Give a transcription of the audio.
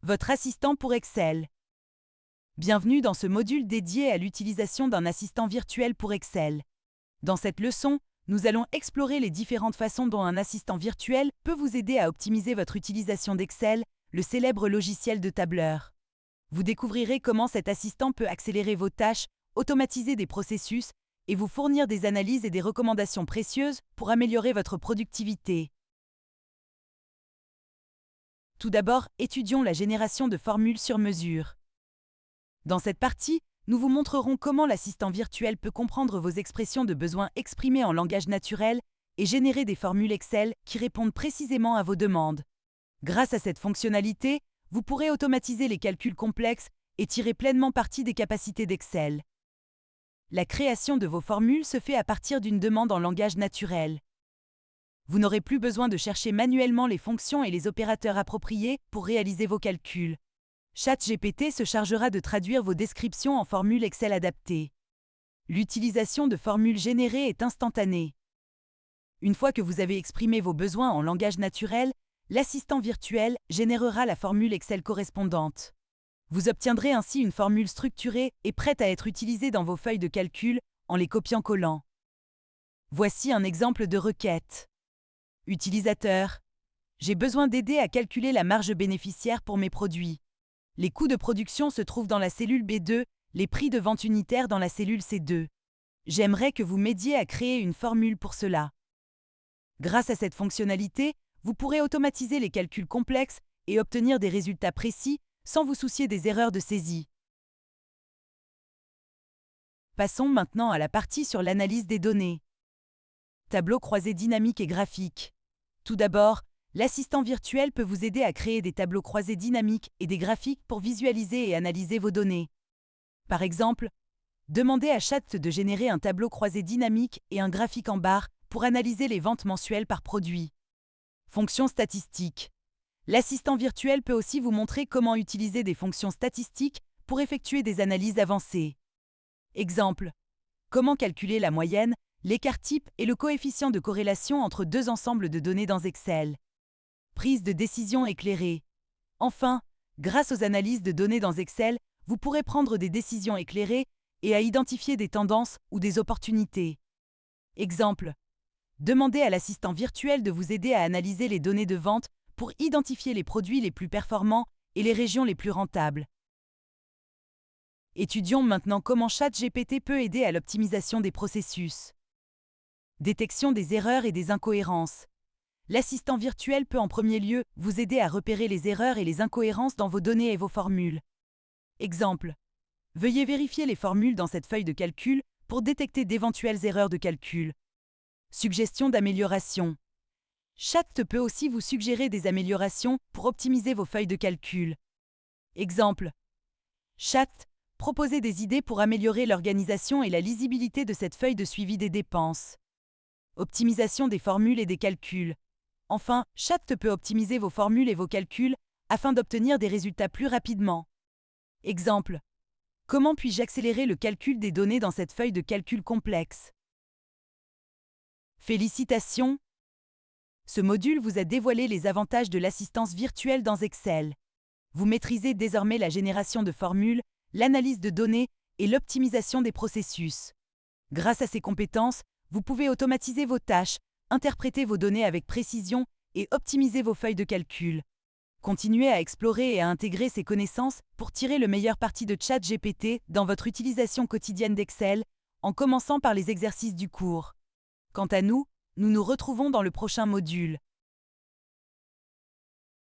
votre assistant pour Excel. Bienvenue dans ce module dédié à l'utilisation d'un assistant virtuel pour Excel. Dans cette leçon, nous allons explorer les différentes façons dont un assistant virtuel peut vous aider à optimiser votre utilisation d'Excel, le célèbre logiciel de tableur. Vous découvrirez comment cet assistant peut accélérer vos tâches, automatiser des processus et vous fournir des analyses et des recommandations précieuses pour améliorer votre productivité. Tout d'abord, étudions la génération de formules sur mesure. Dans cette partie, nous vous montrerons comment l'assistant virtuel peut comprendre vos expressions de besoins exprimés en langage naturel et générer des formules Excel qui répondent précisément à vos demandes. Grâce à cette fonctionnalité, vous pourrez automatiser les calculs complexes et tirer pleinement parti des capacités d'Excel. La création de vos formules se fait à partir d'une demande en langage naturel. Vous n'aurez plus besoin de chercher manuellement les fonctions et les opérateurs appropriés pour réaliser vos calculs. ChatGPT se chargera de traduire vos descriptions en formules Excel adaptées. L'utilisation de formules générées est instantanée. Une fois que vous avez exprimé vos besoins en langage naturel, l'assistant virtuel générera la formule Excel correspondante. Vous obtiendrez ainsi une formule structurée et prête à être utilisée dans vos feuilles de calcul en les copiant-collant. Voici un exemple de requête. Utilisateur. J'ai besoin d'aider à calculer la marge bénéficiaire pour mes produits. Les coûts de production se trouvent dans la cellule B2, les prix de vente unitaire dans la cellule C2. J'aimerais que vous m'aidiez à créer une formule pour cela. Grâce à cette fonctionnalité, vous pourrez automatiser les calculs complexes et obtenir des résultats précis sans vous soucier des erreurs de saisie. Passons maintenant à la partie sur l'analyse des données. Tableau croisé dynamique et graphique. Tout d'abord, l'assistant virtuel peut vous aider à créer des tableaux croisés dynamiques et des graphiques pour visualiser et analyser vos données. Par exemple, demandez à Chat de générer un tableau croisé dynamique et un graphique en barre pour analyser les ventes mensuelles par produit. Fonctions statistiques. L'assistant virtuel peut aussi vous montrer comment utiliser des fonctions statistiques pour effectuer des analyses avancées. Exemple. Comment calculer la moyenne, l'écart type et le coefficient de corrélation entre deux ensembles de données dans Excel. Prise de décision éclairée. Enfin, grâce aux analyses de données dans Excel, vous pourrez prendre des décisions éclairées et à identifier des tendances ou des opportunités. Exemple. Demandez à l'assistant virtuel de vous aider à analyser les données de vente pour identifier les produits les plus performants et les régions les plus rentables. Étudions maintenant comment ChatGPT peut aider à l'optimisation des processus. Détection des erreurs et des incohérences. L'assistant virtuel peut en premier lieu vous aider à repérer les erreurs et les incohérences dans vos données et vos formules. Exemple. Veuillez vérifier les formules dans cette feuille de calcul pour détecter d'éventuelles erreurs de calcul. Suggestions d'amélioration. Chat peut aussi vous suggérer des améliorations pour optimiser vos feuilles de calcul. Exemple. Chat, proposez des idées pour améliorer l'organisation et la lisibilité de cette feuille de suivi des dépenses. Optimisation des formules et des calculs. Enfin, Chat peut optimiser vos formules et vos calculs afin d'obtenir des résultats plus rapidement. Exemple. Comment puis-je accélérer le calcul des données dans cette feuille de calcul complexe? Félicitations! Ce module vous a dévoilé les avantages de l'assistance virtuelle dans Excel. Vous maîtrisez désormais la génération de formules, l'analyse de données et l'optimisation des processus. Grâce à ces compétences, vous pouvez automatiser vos tâches, interpréter vos données avec précision et optimiser vos feuilles de calcul. Continuez à explorer et à intégrer ces connaissances pour tirer le meilleur parti de ChatGPT dans votre utilisation quotidienne d'Excel, en commençant par les exercices du cours. Quant à nous, nous nous retrouvons dans le prochain module.